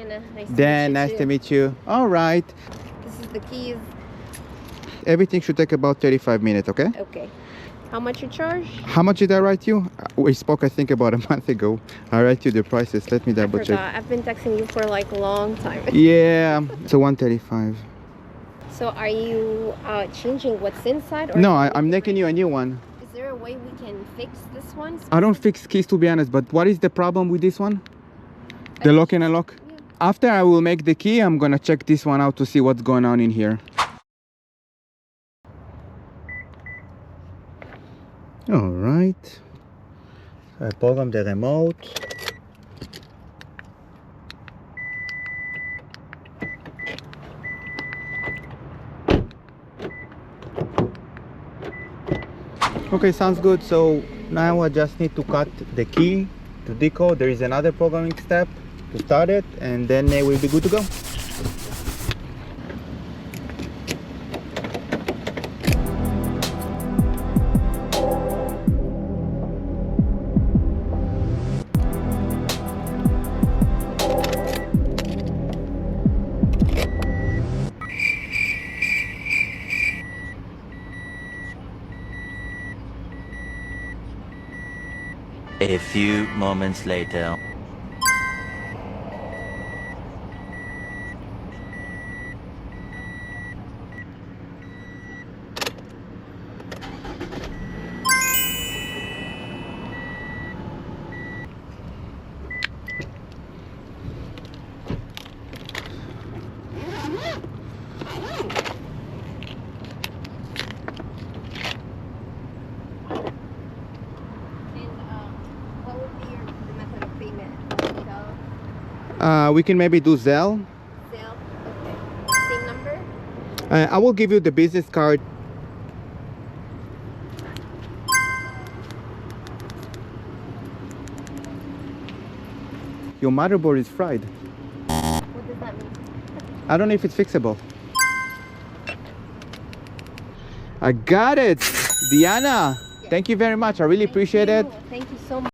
Dan. Dan, nice to meet you. All right. This is the keys. Everything should take about 35 minutes, okay? Okay. How much you charge? How much did I write you? We spoke, I think, about a month ago. I write you the prices. Let me double check. I've been texting you for like a long time. Yeah, so 135. So are you changing what's inside? Or No, I'm making you a new one. Is there a way we can fix this one? I don't fix keys, to be honest, but what is the problem with this one? The lock and unlock? Yeah. After I will make the key, I'm gonna check this one out to see what's going on in here. All right. I program the remote. Okay, sounds good. So now I just need to cut the key to decode. There is another programming step to start it, and then we'll be good to go. A few moments later. We can maybe do Zelle. Zelle? Okay. Same number? I will give you the business card. Your motherboard is fried. What does that mean? I don't know if it's fixable. I got it! Diana, thank you very much. I really appreciate it. Thank you so much.